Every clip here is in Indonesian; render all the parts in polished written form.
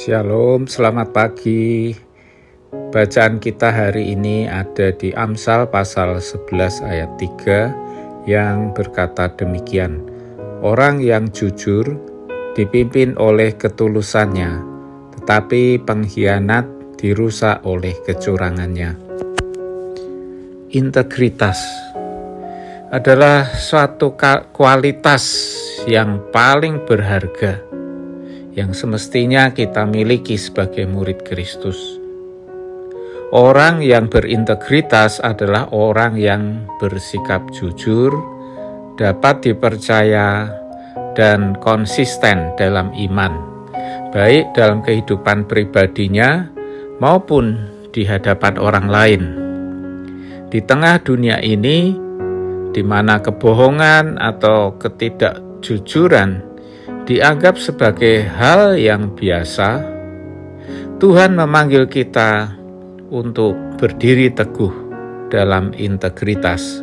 Shalom, selamat pagi. Bacaan kita hari ini ada di Amsal pasal 11 ayat 3 yang berkata demikian. Orang yang jujur dipimpin oleh ketulusannya, tetapi pengkhianat dirusak oleh kecurangannya. Integritas adalah suatu kualitas yang paling berharga yang semestinya kita miliki sebagai murid Kristus. Orang yang berintegritas adalah orang yang bersikap jujur, dapat dipercaya, dan konsisten dalam iman, baik dalam kehidupan pribadinya maupun di hadapan orang lain. Di tengah dunia ini, di mana kebohongan atau ketidakjujuran dianggap sebagai hal yang biasa, Tuhan memanggil kita untuk berdiri teguh dalam integritas.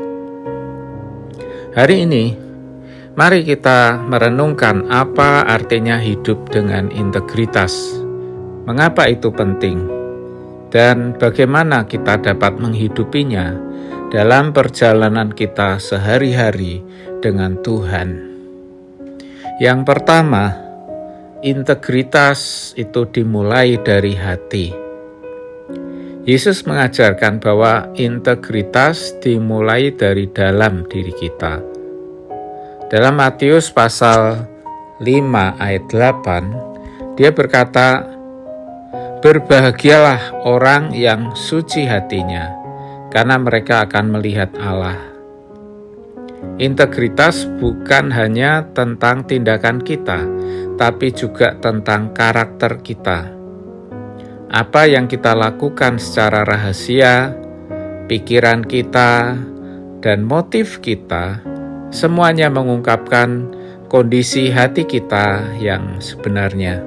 Hari ini, mari kita merenungkan apa artinya hidup dengan integritas, mengapa itu penting, dan bagaimana kita dapat menghidupinya dalam perjalanan kita sehari-hari dengan Tuhan. Yang pertama, integritas itu dimulai dari hati. Yesus mengajarkan bahwa integritas dimulai dari dalam diri kita. Dalam Matius pasal 5 ayat 8, dia berkata, "Berbahagialah orang yang suci hatinya, karena mereka akan melihat Allah." Integritas bukan hanya tentang tindakan kita, tapi juga tentang karakter kita. Apa yang kita lakukan secara rahasia, pikiran kita, dan motif kita, semuanya mengungkapkan kondisi hati kita yang sebenarnya.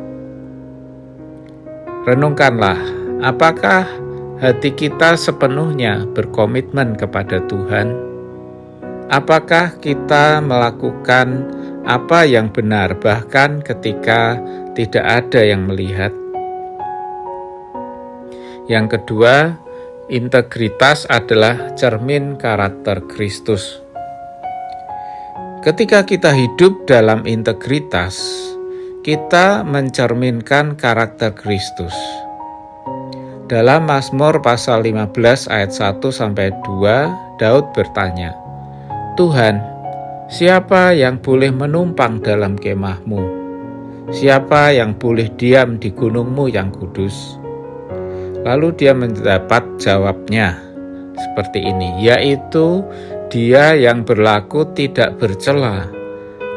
Renungkanlah, apakah hati kita sepenuhnya berkomitmen kepada Tuhan? Apakah kita melakukan apa yang benar bahkan ketika tidak ada yang melihat? Yang kedua, integritas adalah cermin karakter Kristus. Ketika kita hidup dalam integritas, kita mencerminkan karakter Kristus. Dalam Mazmur pasal 15 ayat 1-2, Daud bertanya, "Tuhan, siapa yang boleh menumpang dalam kemah-Mu? Siapa yang boleh diam di gunung-Mu yang kudus?" Lalu dia mendapat jawabnya seperti ini, yaitu Dia yang berlaku tidak bercela,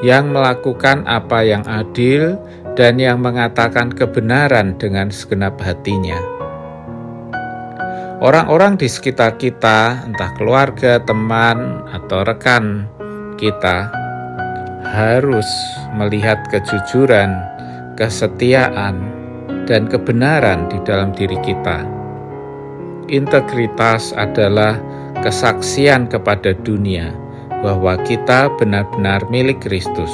yang melakukan apa yang adil, dan yang mengatakan kebenaran dengan segenap hatinya. Orang-orang di sekitar kita, entah keluarga, teman, atau rekan kita, harus melihat kejujuran, kesetiaan, dan kebenaran di dalam diri kita. Integritas adalah kesaksian kepada dunia bahwa kita benar-benar milik Kristus.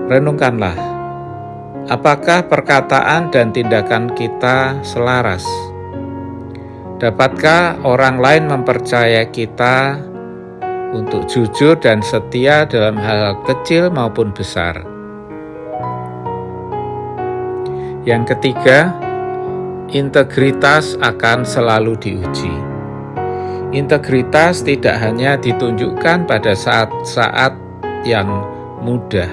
Renungkanlah, apakah perkataan dan tindakan kita selaras? Dapatkah orang lain mempercaya kita untuk jujur dan setia dalam hal kecil maupun besar? Yang ketiga, integritas akan selalu diuji. Integritas tidak hanya ditunjukkan pada saat-saat yang mudah,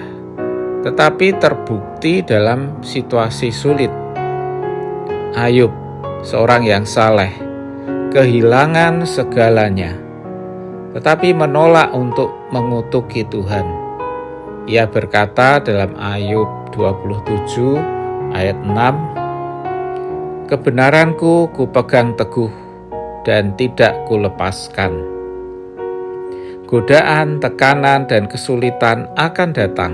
tetapi terbukti dalam situasi sulit. Ayub, seorang yang saleh, kehilangan segalanya, tetapi menolak untuk mengutuki Tuhan. Ia berkata dalam Ayub 27 ayat 6, "Kebenaranku kupegang teguh dan tidak kulepaskan." Godaan, tekanan, dan kesulitan akan datang,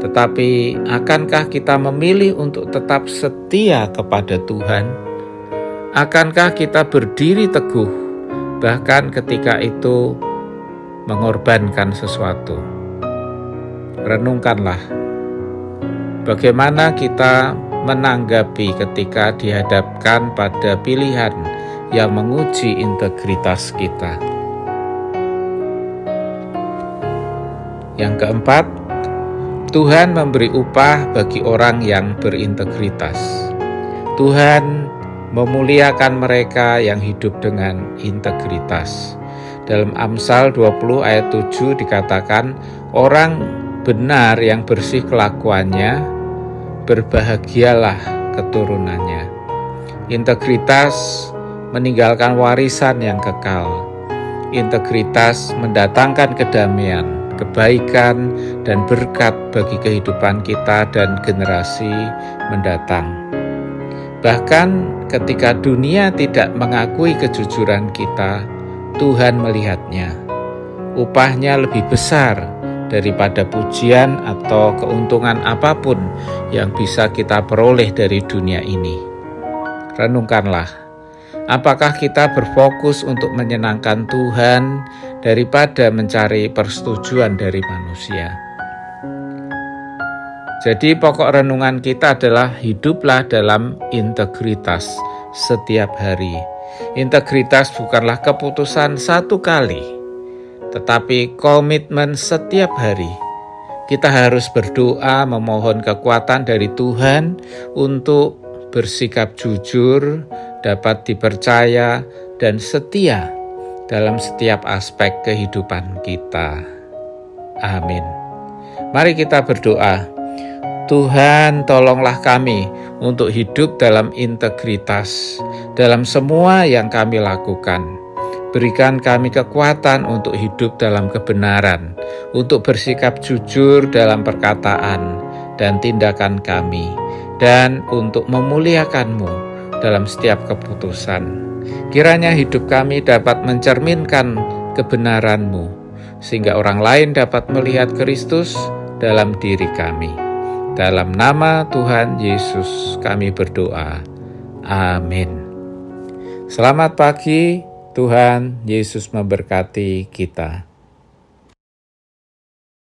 tetapi akankah kita memilih untuk tetap setia kepada Tuhan? Akankah kita berdiri teguh, bahkan ketika itu mengorbankan sesuatu? Renungkanlah, bagaimana kita menanggapi ketika dihadapkan pada pilihan yang menguji integritas kita. Yang keempat, Tuhan memberi upah bagi orang yang berintegritas. Tuhan memuliakan mereka yang hidup dengan integritas. Dalam Amsal 20 ayat 7 dikatakan, orang benar yang bersih kelakuannya, berbahagialah keturunannya. Integritas meninggalkan warisan yang kekal. Integritas mendatangkan kedamaian, kebaikan, dan berkat bagi kehidupan kita dan generasi mendatang. Bahkan ketika dunia tidak mengakui kejujuran kita, Tuhan melihatnya. Upahnya lebih besar daripada pujian atau keuntungan apapun yang bisa kita peroleh dari dunia ini. Renungkanlah, apakah kita berfokus untuk menyenangkan Tuhan daripada mencari persetujuan dari manusia? Jadi pokok renungan kita adalah hiduplah dalam integritas setiap hari. Integritas bukanlah keputusan satu kali, tetapi komitmen setiap hari. Kita harus berdoa memohon kekuatan dari Tuhan untuk bersikap jujur, dapat dipercaya, dan setia dalam setiap aspek kehidupan kita. Amin. Mari kita berdoa. Tuhan, tolonglah kami untuk hidup dalam integritas dalam semua yang kami lakukan. Berikan kami kekuatan untuk hidup dalam kebenaran, untuk bersikap jujur dalam perkataan dan tindakan kami, dan untuk memuliakan-Mu dalam setiap keputusan. Kiranya hidup kami dapat mencerminkan kebenaran-Mu, sehingga orang lain dapat melihat Kristus dalam diri kami. Dalam nama Tuhan Yesus kami berdoa. Amin. Selamat pagi, Tuhan Yesus memberkati kita.